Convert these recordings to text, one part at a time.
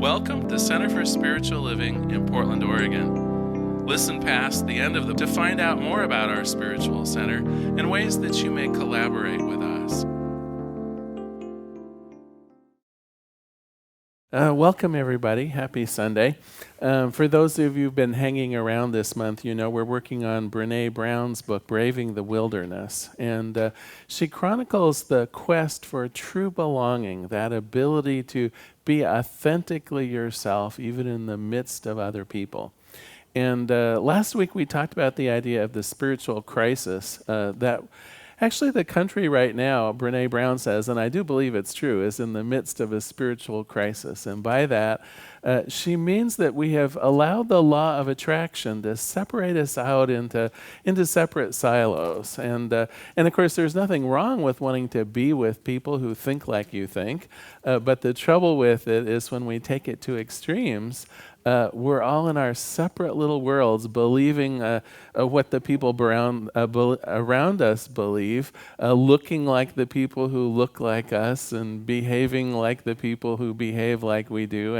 Welcome to Center for Spiritual Living in Portland, Oregon. Listen past the end of to find out more about our spiritual center and ways that you may collaborate with us. Welcome, everybody. Happy Sunday. For those of you who've been hanging around this month, you know we're working on Brené Brown's book, Braving the Wilderness. And she chronicles the quest for true belonging, that ability to be authentically yourself, even in the midst of other people. And last week we talked about the idea of the spiritual crisis that actually the country right now, Brené Brown says, and I do believe it's true, is in the midst of a spiritual crisis. And by that, she means that we have allowed the law of attraction to separate us out into separate silos. And of course, there's nothing wrong with wanting to be with people who think like you think. But the trouble with it is when we take it to extremes, we're all in our separate little worlds, believing what the people around us believe, looking like the people who look like us, and behaving like the people who behave like we do.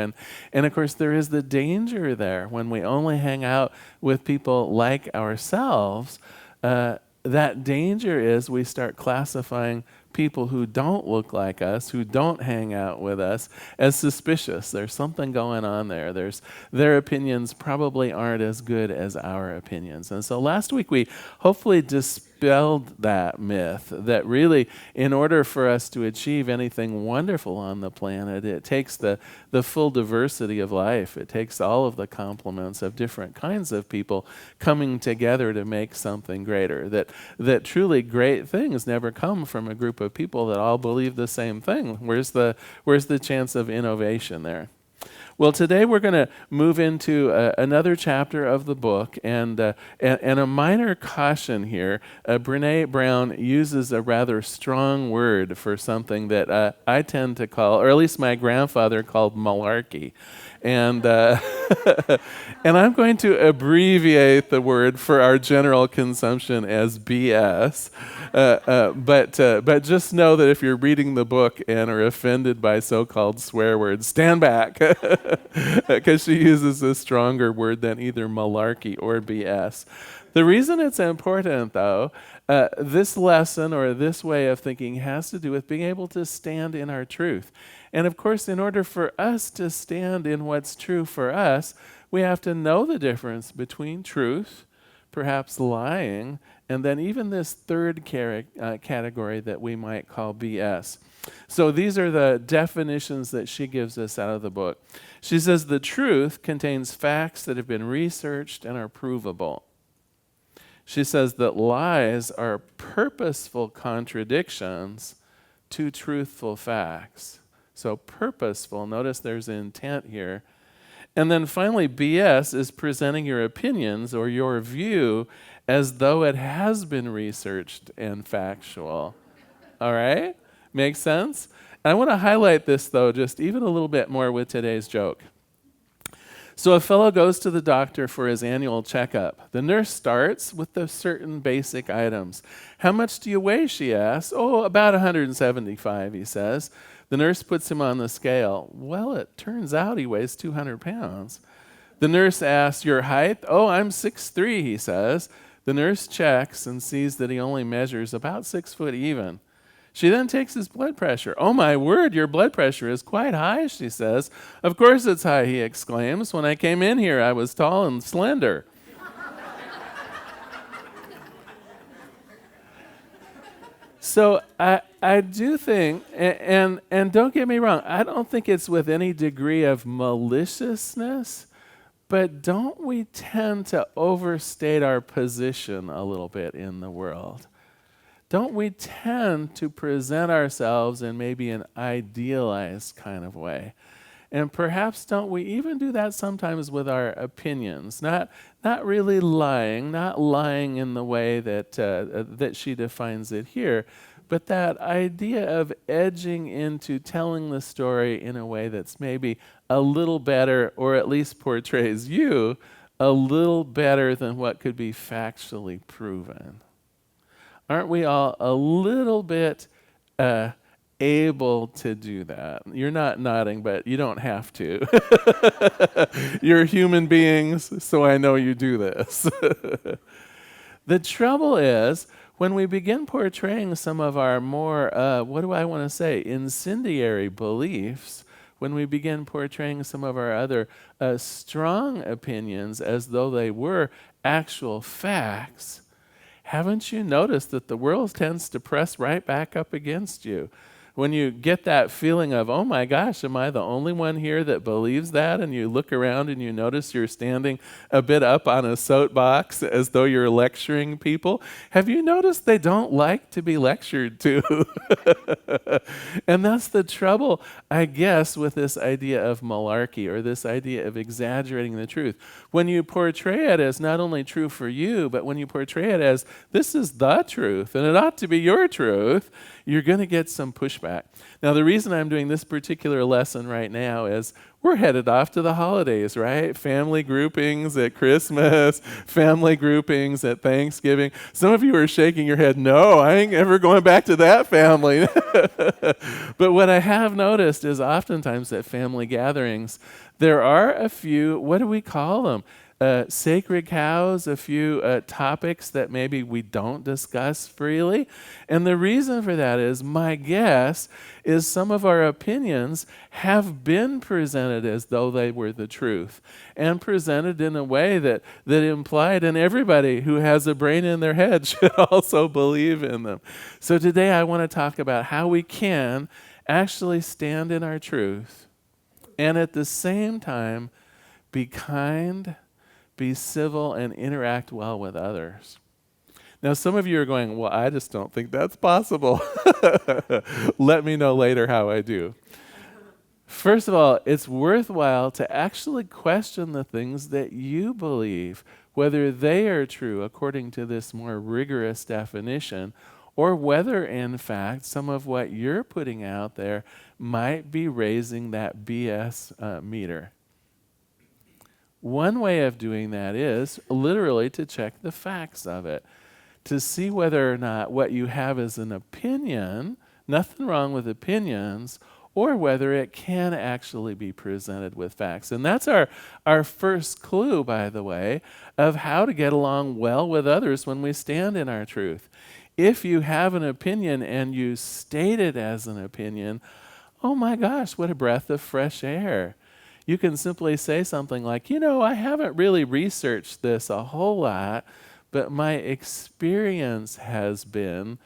And of course, there is the danger there when we only hang out with people like ourselves. That danger is we start classifying people who don't look like us, who don't hang out with us, as suspicious. There's something going on there. Their opinions probably aren't as good as our opinions. And so last week we hopefully dispelled that myth that really, in order for us to achieve anything wonderful on the planet, it takes the full diversity of life. It takes all of the complements of different kinds of people coming together to make something greater. That truly great things never come from a group of people that all believe the same thing. Where's the chance of innovation there? Well, today we're going to move into another chapter of the book, and a minor caution here. Brené Brown uses a rather strong word for something that I tend to call, or at least my grandfather called, malarkey. And and I'm going to abbreviate the word for our general consumption as BS. But just know that if you're reading the book and are offended by so-called swear words, stand back, because she uses a stronger word than either malarkey or BS. The reason it's important, though, this lesson or this way of thinking has to do with being able to stand in our truth. And of course, in order for us to stand in what's true for us, we have to know the difference between truth, perhaps lying, and then even this third category that we might call BS. So these are the definitions that she gives us out of the book. She says the truth contains facts that have been researched and are provable. She says that lies are purposeful contradictions to truthful facts. So purposeful, notice there's intent here. And then finally, BS is presenting your opinions or your view as though it has been researched and factual. All right? Makes sense? I want to highlight this, though, just even a little bit more with today's joke. So a fellow goes to the doctor for his annual checkup. The nurse starts with the certain basic items. How much do you weigh, she asks. Oh, about 175, he says. The nurse puts him on the scale. Well, it turns out he weighs 200 pounds. The nurse asks, your height? Oh, I'm 6'3", he says. The nurse checks and sees that he only measures about 6 foot even. She then takes his blood pressure. Oh, my word, your blood pressure is quite high, she says. Of course it's high, he exclaims. When I came in here, I was tall and slender. So I do think, and don't get me wrong, I don't think it's with any degree of maliciousness, but don't we tend to overstate our position a little bit in the world? Don't we tend to present ourselves in maybe an idealized kind of way? And perhaps don't we even do that sometimes with our opinions? Not really lying, not lying in the way that she defines it here, but that idea of edging into telling the story in a way that's maybe a little better, or at least portrays you a little better than what could be factually proven. Aren't we all a little bit able to do that. You're not nodding, but you don't have to. You're human beings, so I know you do this. The trouble is, when we begin portraying some of our more, what do I want to say, incendiary beliefs, when we begin portraying some of our other strong opinions as though they were actual facts, haven't you noticed that the world tends to press right back up against you? When you get that feeling of, oh my gosh, am I the only one here that believes that? And you look around and you notice you're standing a bit up on a soapbox as though you're lecturing people. Have you noticed they don't like to be lectured to? And that's the trouble, I guess, with this idea of malarkey or this idea of exaggerating the truth. When you portray it as not only true for you, but when you portray it as this is the truth and it ought to be your truth, you're going to get some pushback. Now, the reason I'm doing this particular lesson right now is we're headed off to the holidays, right? Family groupings at Christmas, family groupings at Thanksgiving. Some of you are shaking your head, no, I ain't ever going back to that family. But what I have noticed is oftentimes at family gatherings, there are a few, what do we call them? Sacred cows, a few topics that maybe we don't discuss freely. And the reason for that is, my guess is some of our opinions have been presented as though they were the truth and presented in a way that implied, and everybody who has a brain in their head should also believe in them. So today I want to talk about how we can actually stand in our truth and at the same time be kind, be civil, and interact well with others. Now, some of you are going, well, I just don't think that's possible. Let me know later how I do. First of all, it's worthwhile to actually question the things that you believe, whether they are true according to this more rigorous definition, or whether, in fact, some of what you're putting out there might be raising that BS meter. One way of doing that is literally to check the facts of it, to see whether or not what you have is an opinion, nothing wrong with opinions, or whether it can actually be presented with facts. And that's our first clue, by the way, of how to get along well with others when we stand in our truth. If you have an opinion and you state it as an opinion, oh my gosh, what a breath of fresh air. You can simply say something like, I haven't really researched this a whole lot, but my experience has been ...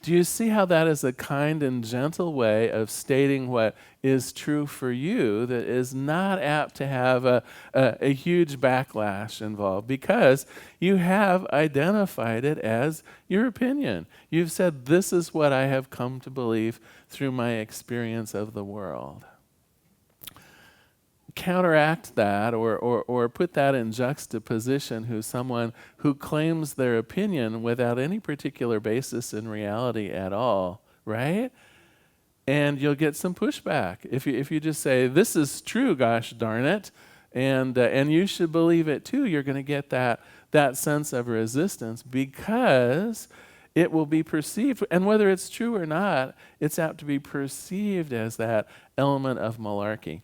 Do you see how that is a kind and gentle way of stating what is true for you that is not apt to have a huge backlash involved because you have identified it as your opinion. You've said, this is what I have come to believe through my experience of the world. Counteract that or put that in juxtaposition who's someone who claims their opinion without any particular basis in reality at all, right? And you'll get some pushback. If you just say, this is true, gosh darn it, and you should believe it too, you're going to get that sense of resistance because it will be perceived, and whether it's true or not, it's apt to be perceived as that element of malarkey.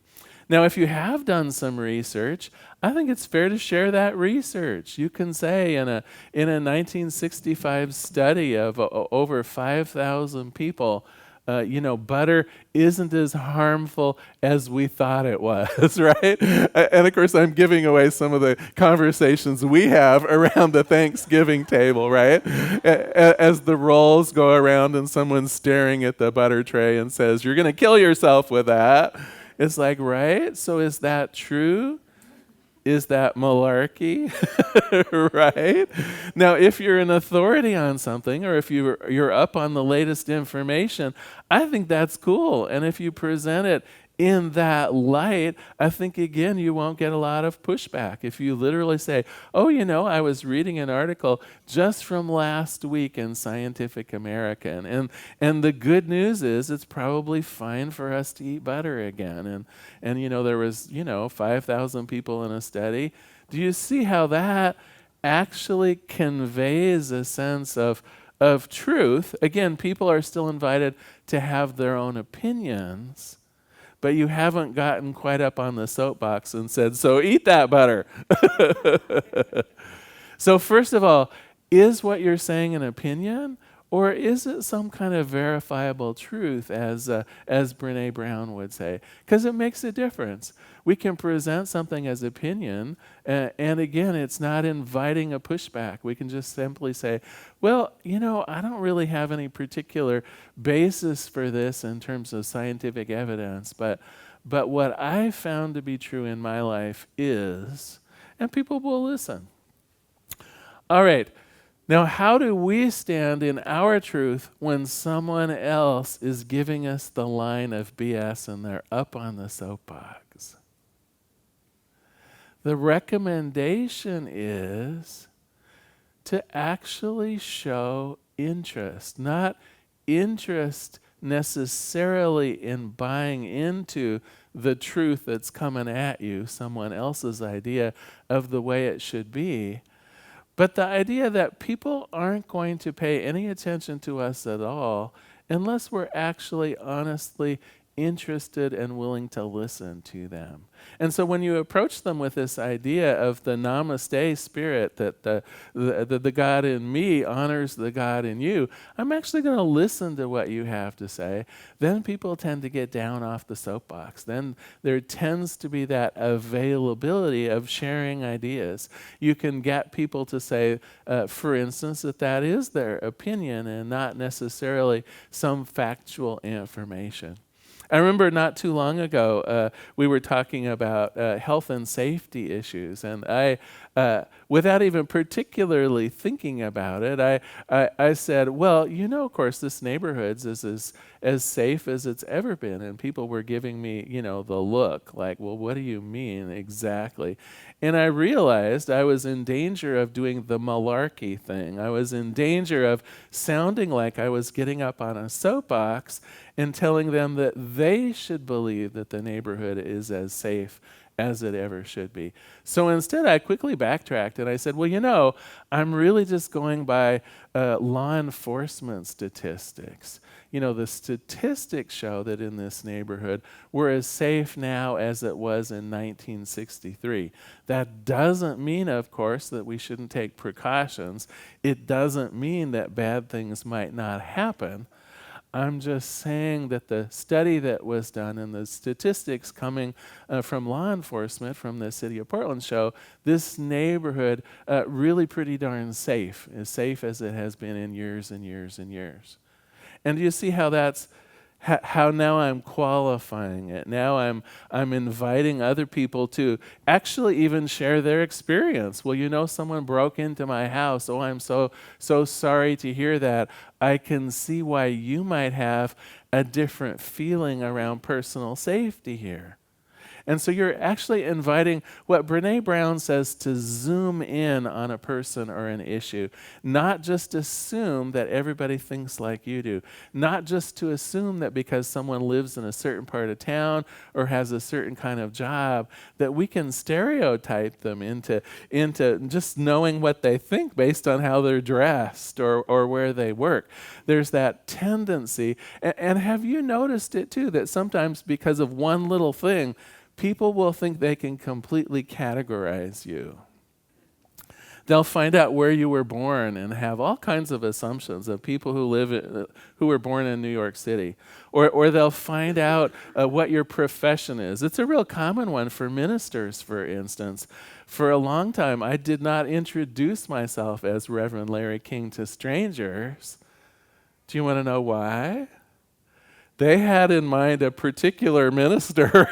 Now, if you have done some research, I think it's fair to share that research. You can say in a 1965 study of over 5,000 people, butter isn't as harmful as we thought it was, right? And of course, I'm giving away some of the conversations we have around the Thanksgiving table, right? As the rolls go around and someone's staring at the butter tray and says, you're going to kill yourself with that. It's like, right? So is that true? Is that malarkey? Right? Now, if you're an authority on something or if you're up on the latest information, I think that's cool. And if you present it in that light, I think, again, you won't get a lot of pushback. If you literally say, I was reading an article just from last week in Scientific American, and the good news is it's probably fine for us to eat butter again. And there was, 5,000 people in a study. Do you see how that actually conveys a sense of of truth, again, people are still invited to have their own opinions, but you haven't gotten quite up on the soapbox and said, so eat that butter. So first of all, is what you're saying an opinion, or is it some kind of verifiable truth, as Brené Brown would say? Because it makes a difference. We can present something as opinion, and again, it's not inviting a pushback. We can just simply say, well, I don't really have any particular basis for this in terms of scientific evidence, but what I found to be true in my life is, and people will listen. All right. Now, how do we stand in our truth when someone else is giving us the line of BS and they're up on the soapbox? The recommendation is to actually show interest, not interest necessarily in buying into the truth that's coming at you, someone else's idea of the way it should be, but the idea that people aren't going to pay any attention to us at all unless we're actually honestly interested and willing to listen to them. And so when you approach them with this idea of the namaste spirit, that the God in me honors the God in you, I'm actually going to listen to what you have to say. Then people tend to get down off the soapbox. Then there tends to be that availability of sharing ideas. You can get people to say, for instance, that is their opinion and not necessarily some factual information. I remember not too long ago, we were talking about health and safety issues, and I, without even particularly thinking about it, I said, well, of course, this neighborhood is as safe as it's ever been, and people were giving me, the look, like, well, what do you mean exactly? And I realized I was in danger of doing the malarkey thing. I was in danger of sounding like I was getting up on a soapbox and telling them that they should believe that the neighborhood is as safe as it ever should be. So instead, I quickly backtracked and I said, well, I'm really just going by law enforcement statistics. The statistics show that in this neighborhood, we're as safe now as it was in 1963. That doesn't mean, of course, that we shouldn't take precautions. It doesn't mean that bad things might not happen. I'm just saying that the study that was done and the statistics coming from law enforcement from the city of Portland show this neighborhood really pretty darn safe, as safe as it has been in years and years and years. And do you see how that's how now I'm qualifying it? Now I'm inviting other people to actually even share their experience. Well, someone broke into my house. Oh, I'm so sorry to hear that. I can see why you might have a different feeling around personal safety here. And so you're actually inviting what Brené Brown says to zoom in on a person or an issue, not just assume that everybody thinks like you do, not just to assume that because someone lives in a certain part of town or has a certain kind of job that we can stereotype them into just knowing what they think based on how they're dressed or where they work. There's that tendency, and have you noticed it too, that sometimes because of one little thing, people will think they can completely categorize you. They'll find out where you were born and have all kinds of assumptions of people who were born in New York City. Or they'll find out what your profession is. It's a real common one for ministers, for instance. For a long time, I did not introduce myself as Reverend Larry King to strangers. Do you want to know why? They had in mind a particular minister.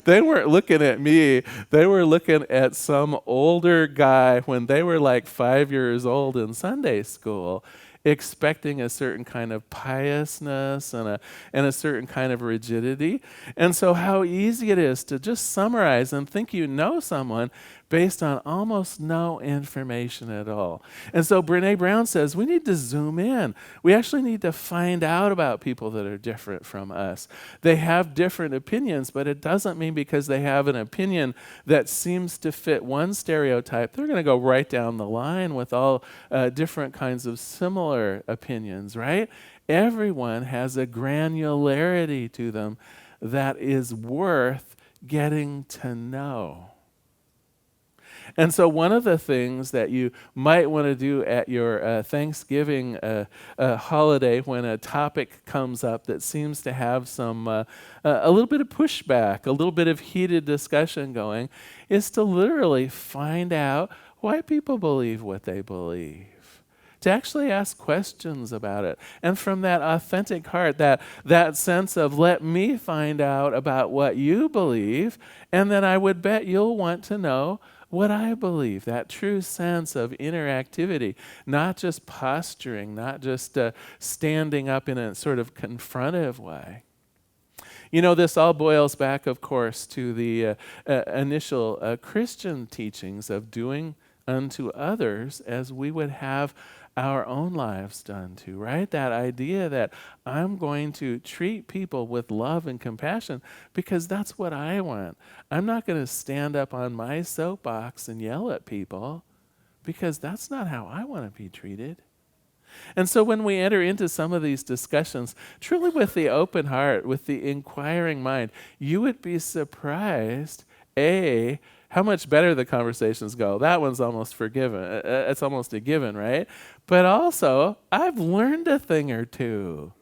They weren't looking at me. They were looking at some older guy when they were like 5 years old in Sunday school, expecting a certain kind of piousness and a certain kind of rigidity. And so how easy it is to just summarize and think you know someone based on almost no information at all. And so Brené Brown says we need to zoom in. We actually need to find out about people that are different from us. They have different opinions, but it doesn't mean because they have an opinion that seems to fit one stereotype, they're going to go right down the line with all different kinds of similar opinions, right? Everyone has a granularity to them that is worth getting to know. And so one of the things that you might want to do at your Thanksgiving holiday when a topic comes up that seems to have some a little bit of pushback, a little bit of heated discussion going, is to literally find out why people believe what they believe. To actually ask questions about it. And from that authentic heart, that sense of let me find out about what you believe, and then I would bet you'll want to know what I believe, that true sense of interactivity, not just posturing, not just standing up in a sort of confrontive way. You know, this all boils back, of course, to the initial Christian teachings of doing unto others as we would have our own lives done to, right? That idea that I'm going to treat people with love and compassion because that's what I want. I'm not going to stand up on my soapbox and yell at people because that's not how I want to be treated. And so when we enter into some of these discussions, truly with the open heart, with the inquiring mind, you would be surprised, how much better the conversations go. That one's almost forgiven. It's almost a given, right? But also, I've learned a thing or two.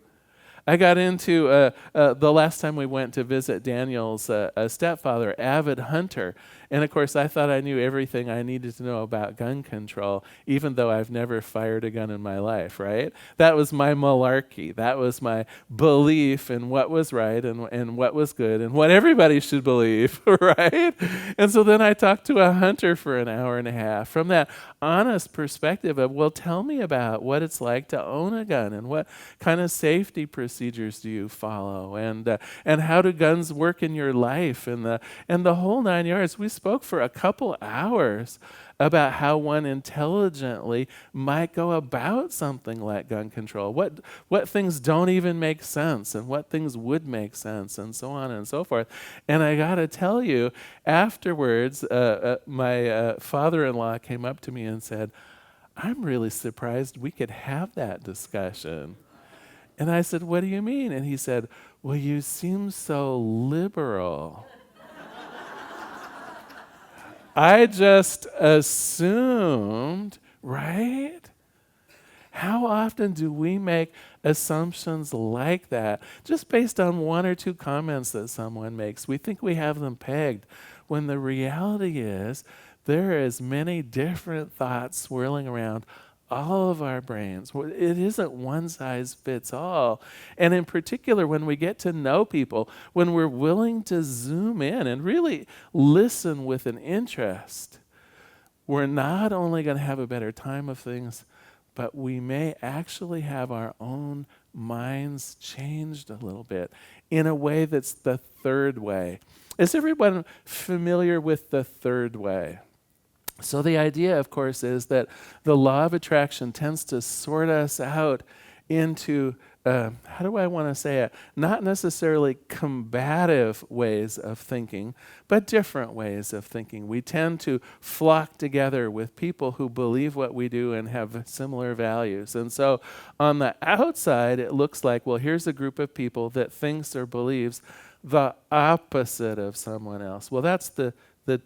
I got into the last time we went to visit Daniel's stepfather, avid hunter. And of course, I thought I knew everything I needed to know about gun control, even though I've never fired a gun in my life, right? That was my malarkey. That was my belief in what was right and what was good and what everybody should believe, right? And so then I talked to a hunter for an hour and a half from that honest perspective of, well, tell me about what it's like to own a gun and what kind of safety procedures do you follow and how do guns work in your life and the whole 9 yards. We spoke for a couple hours about how one intelligently might go about something like gun control, what things don't even make sense and what things would make sense and so on and so forth. And I got to tell you, afterwards, my father-in-law came up to me and said, I'm really surprised we could have that discussion. And I said, what do you mean? And he said, well, you seem so liberal. I just assumed, right? How often do we make assumptions like that just based on one or two comments that someone makes? We think we have them pegged when the reality is there is many different thoughts swirling around all of our brains. It isn't one size fits all. And in particular, when we get to know people, when we're willing to zoom in and really listen with an interest, we're not only going to have a better time of things, but we may actually have our own minds changed a little bit in a way that's the third way. Is everyone familiar with the third way? So the idea, of course, is that the law of attraction tends to sort us out into, how do I want to say it? Not necessarily combative ways of thinking, but different ways of thinking. We tend to flock together with people who believe what we do and have similar values. And so on the outside, it looks like, well, here's a group of people that thinks or believes the opposite of someone else. Well, that's the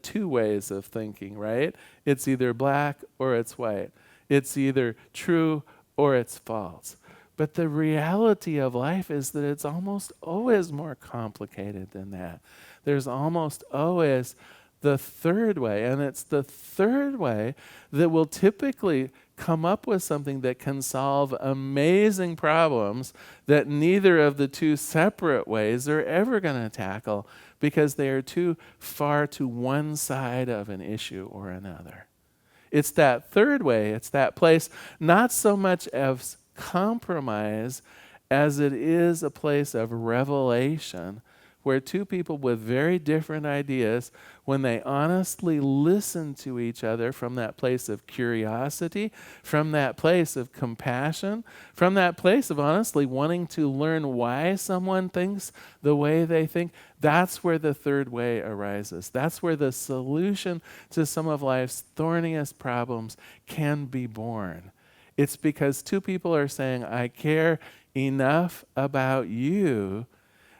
two ways of thinking, right? It's either black or it's white. It's either true or it's false. But the reality of life is that it's almost always more complicated than that. There's almost always the third way, and it's the third way that will typically come up with something that can solve amazing problems that neither of the two separate ways are ever going to tackle because they are too far to one side of an issue or another. It's that third way, it's that place not so much as compromise as it is a place of revelation where two people with very different ideas, when they honestly listen to each other from that place of curiosity, from that place of compassion, from that place of honestly wanting to learn why someone thinks the way they think, that's where the third way arises. That's where the solution to some of life's thorniest problems can be born. It's because two people are saying, I care enough about you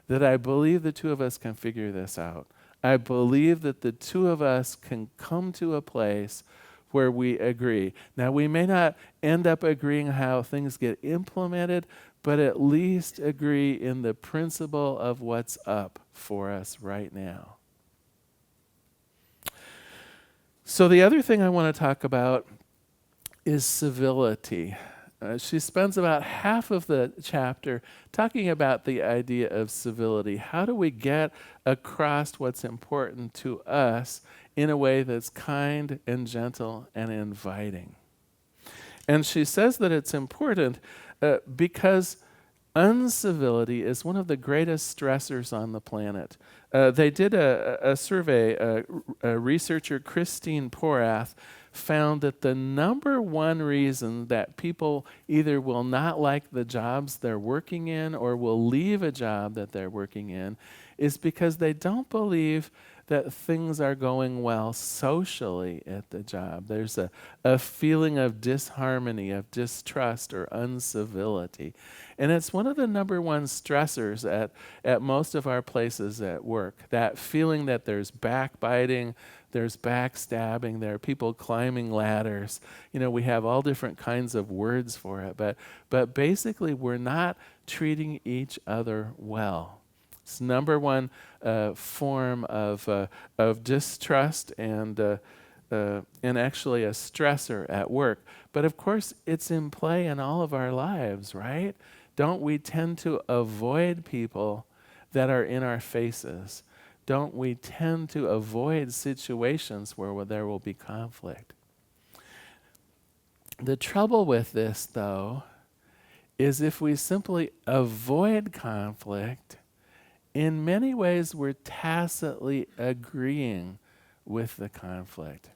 that I believe the two of us can figure this out. I believe that the two of us can come to a place where we agree. Now, we may not end up agreeing how things get implemented, but at least agree in the principle of what's up for us right now. So the other thing I want to talk about is civility. She spends about half of the chapter talking about the idea of civility. How do we get across what's important to us in a way that's kind and gentle and inviting? And she says that it's important because uncivility is one of the greatest stressors on the planet. They did a survey. A researcher, Christine Porath, found that the number one reason that people either will not like the jobs they're working in or will leave a job that they're working in is because they don't believe that things are going well socially at the job. There's a feeling of disharmony, of distrust or uncivility. And it's one of the number one stressors at most of our places at work, that feeling that there's backbiting, there's backstabbing, there are people climbing ladders. You know, we have all different kinds of words for it, but basically we're not treating each other well. It's number one form of distrust and actually a stressor at work. But of course, it's in play in all of our lives, right? Don't we tend to avoid people that are in our faces? Don't we tend to avoid situations where there will be conflict? The trouble with this, though, is if we simply avoid conflict, in many ways we're tacitly agreeing with the conflict.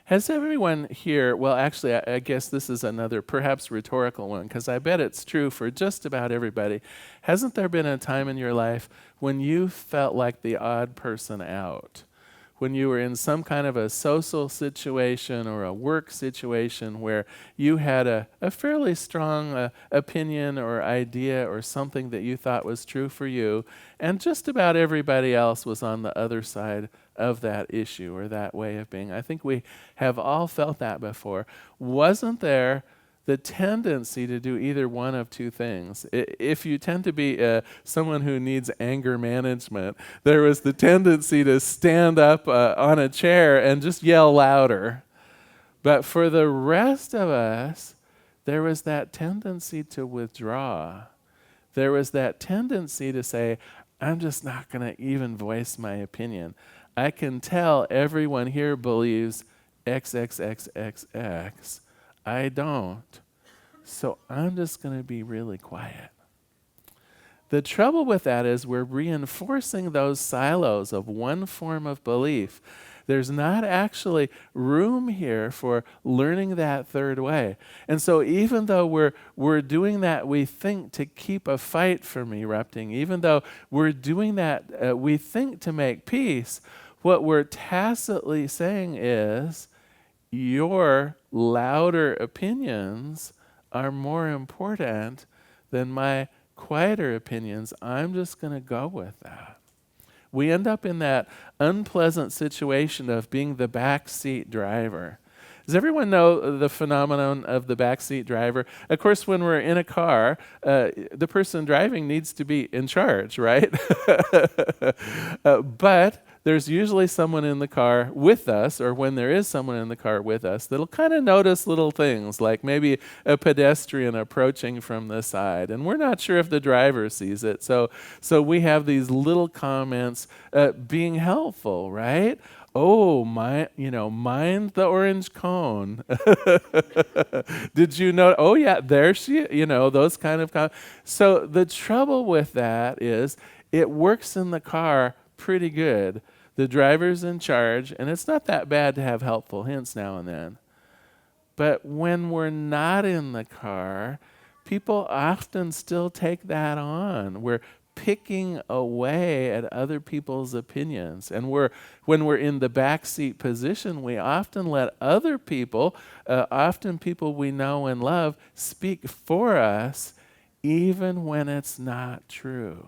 Has everyone here, well, actually, I guess this is another perhaps rhetorical one, because I bet it's true for just about everybody. Hasn't there been a time in your life when you felt like the odd person out? When you were in some kind of a social situation or a work situation where you had a fairly strong opinion or idea or something that you thought was true for you, and just about everybody else was on the other side of that issue or that way of being. I think we have all felt that before. Wasn't there the tendency to do either one of two things? If you tend to be someone who needs anger management, there was the tendency to stand up on a chair and just yell louder. But for the rest of us, there was that tendency to withdraw. There was that tendency to say, I'm just not going to even voice my opinion. I can tell everyone here believes XXXXX. I don't. So I'm just going to be really quiet. The trouble with that is we're reinforcing those silos of one form of belief. There's not actually room here for learning that third way. And so even though we're doing that, we think, to keep a fight from erupting, even though we're doing that, we think, to make peace, what we're tacitly saying is, your louder opinions are more important than my quieter opinions. I'm just going to go with that. We end up in that unpleasant situation of being the backseat driver. Does everyone know the phenomenon of the backseat driver? Of course, when we're in a car, the person driving needs to be in charge, right? But there's usually someone in the car with us, or when there is someone in the car with us, that'll kind of notice little things, like maybe a pedestrian approaching from the side, and we're not sure if the driver sees it. So we have these little comments being helpful, right? Oh, mind the orange cone. Did you know? Oh, yeah, there she, those kind of comments. So the trouble with that is it works in the car pretty good. The driver's in charge, and it's not that bad to have helpful hints now and then. But when we're not in the car, people often still take that on. We're picking away at other people's opinions. And when we're in the backseat position, we often let other people, often people we know and love, speak for us, even when it's not true.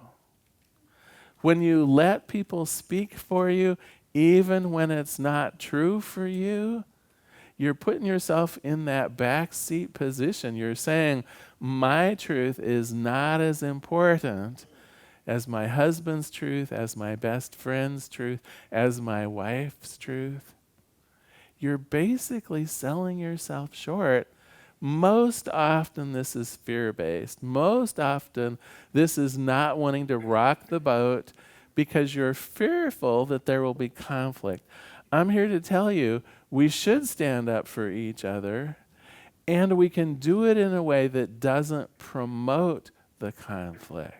When you let people speak for you, even when it's not true for you, you're putting yourself in that backseat position. You're saying, my truth is not as important as my husband's truth, as my best friend's truth, as my wife's truth. You're basically selling yourself short. Most often this is fear-based. Most often this is not wanting to rock the boat because you're fearful that there will be conflict. I'm here to tell you, we should stand up for each other, and we can do it in a way that doesn't promote the conflict.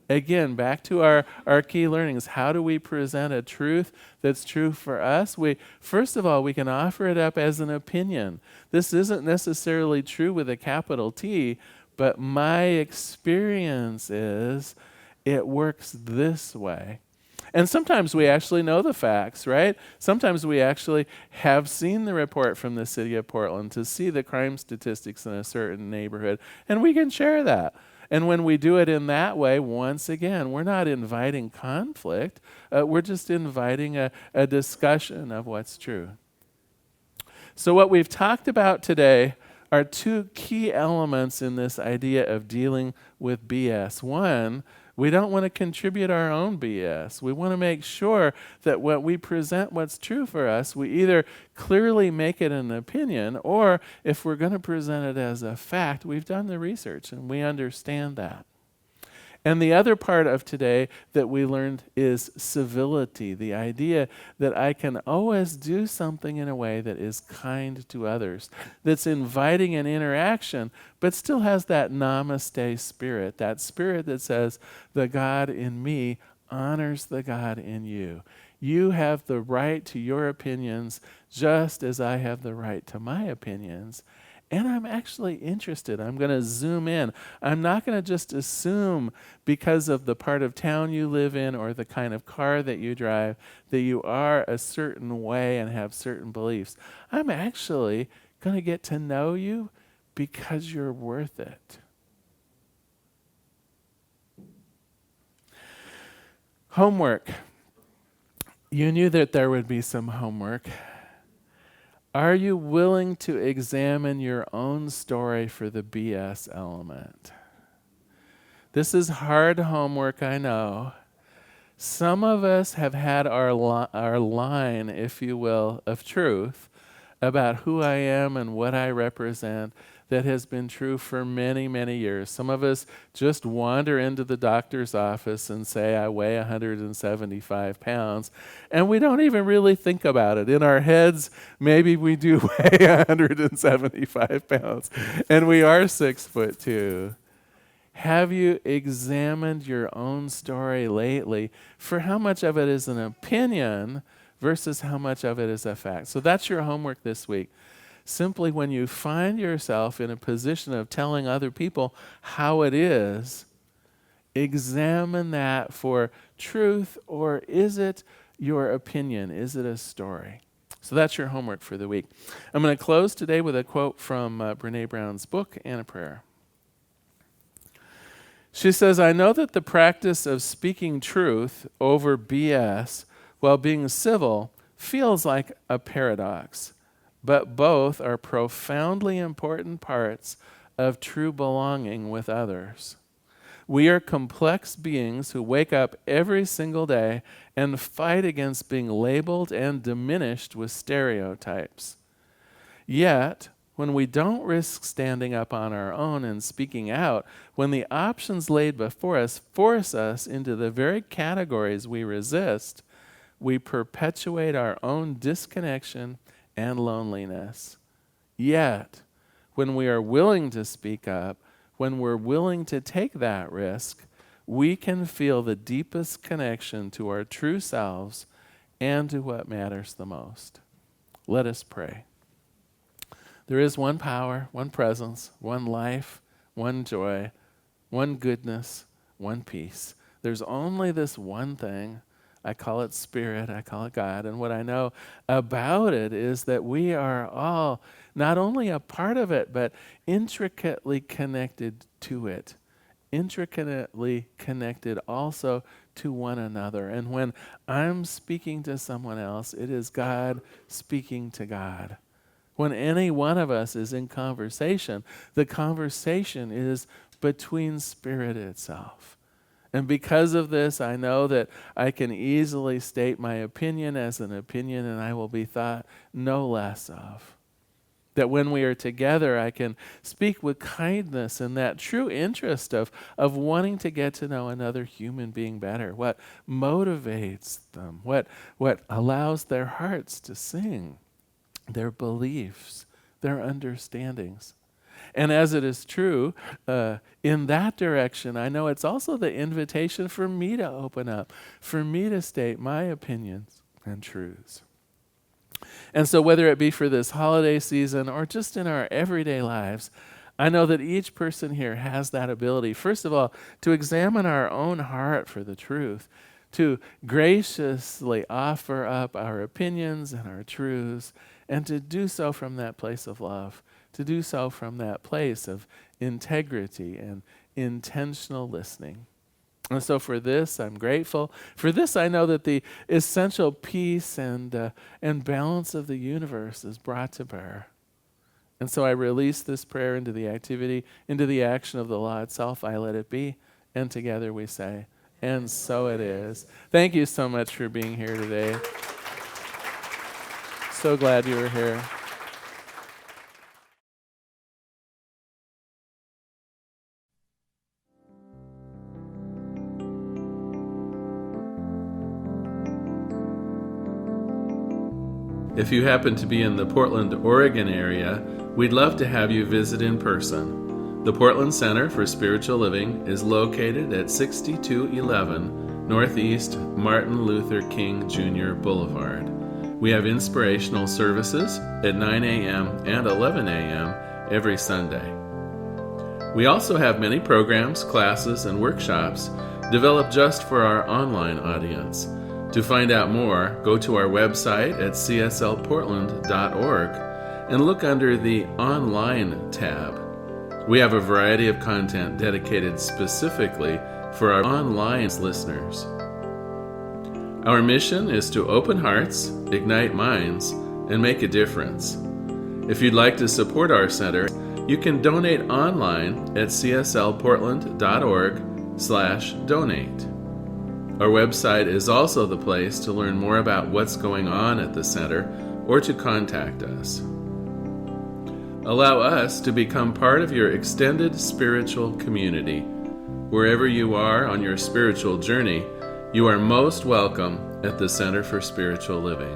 Again, back to our key learnings. How do we present a truth that's true for us? First of all, we can offer it up as an opinion. This isn't necessarily true with a capital T, but my experience is it works this way. And sometimes we actually know the facts, right? Sometimes we actually have seen the report from the city of Portland to see the crime statistics in a certain neighborhood, and we can share that. And when we do it in that way, once again, we're not inviting conflict. We're just inviting a discussion of what's true. So what we've talked about today are two key elements in this idea of dealing with BS. One, we don't want to contribute our own BS. We want to make sure that when we present what's true for us, we either clearly make it an opinion, or if we're going to present it as a fact, we've done the research and we understand that. And the other part of today that we learned is civility, the idea that I can always do something in a way that is kind to others, that's inviting an interaction, but still has that namaste spirit, that spirit that says, the God in me honors the God in you. You have the right to your opinions just as I have the right to my opinions. And I'm actually interested. I'm going to zoom in. I'm not going to just assume because of the part of town you live in or the kind of car that you drive that you are a certain way and have certain beliefs. I'm actually going to get to know you because you're worth it. Homework. You knew that there would be some homework. Are you willing to examine your own story for the BS element? This is hard homework, I know. Some of us have had our line, if you will, of truth about who I am and what I represent that has been true for many, many years. Some of us just wander into the doctor's office and say, I weigh 175 pounds, and we don't even really think about it. In our heads, maybe we do weigh 175 pounds, and we are 6'2". Have you examined your own story lately for how much of it is an opinion versus how much of it is a fact? So that's your homework this week. Simply when you find yourself in a position of telling other people how it is, examine that for truth, or is it your opinion? Is it a story? So that's your homework for the week. I'm going to close today with a quote from Brené Brown's book and a prayer. She says, I know that the practice of speaking truth over BS while being civil feels like a paradox, but both are profoundly important parts of true belonging with others. We are complex beings who wake up every single day and fight against being labeled and diminished with stereotypes. Yet, when we don't risk standing up on our own and speaking out, when the options laid before us force us into the very categories we resist, we perpetuate our own disconnection and loneliness. Yet, when we are willing to speak up, when we're willing to take that risk, we can feel the deepest connection to our true selves and to what matters the most. Let us pray. There is one power, one presence, one life, one joy, one goodness, one peace. There's only this one thing. I call it Spirit, I call it God. And what I know about it is that we are all not only a part of it, but intricately connected to it. Intricately connected also to one another. And when I'm speaking to someone else, it is God speaking to God. When any one of us is in conversation, the conversation is between Spirit itself. And because of this, I know that I can easily state my opinion as an opinion, and I will be thought no less of. That when we are together, I can speak with kindness and that true interest of wanting to get to know another human being better. What motivates them, what allows their hearts to sing, their beliefs, their understandings. And as it is true, in that direction, I know it's also the invitation for me to open up, for me to state my opinions and truths. And so whether it be for this holiday season or just in our everyday lives, I know that each person here has that ability, first of all, to examine our own heart for the truth, to graciously offer up our opinions and our truths, and to do so from that place of love, to do so from that place of integrity and intentional listening. And so for this, I'm grateful. For this, I know that the essential peace and balance of the universe is brought to bear. And so I release this prayer into the activity, into the action of the law itself. I let it be. And together we say, and so it is. Thank you so much for being here today. So glad you were here. If you happen to be in the Portland, Oregon area, we'd love to have you visit in person. The Portland Center for Spiritual Living is located at 6211 Northeast Martin Luther King Jr. Boulevard. We have inspirational services at 9 a.m. and 11 a.m. every Sunday. We also have many programs, classes, and workshops developed just for our online audience. To find out more, go to our website at cslportland.org and look under the Online tab. We have a variety of content dedicated specifically for our online listeners. Our mission is to open hearts, ignite minds, and make a difference. If you'd like to support our center, you can donate online at cslportland.org/donate. Our website is also the place to learn more about what's going on at the center or to contact us. Allow us to become part of your extended spiritual community. Wherever you are on your spiritual journey, you are most welcome at the Center for Spiritual Living.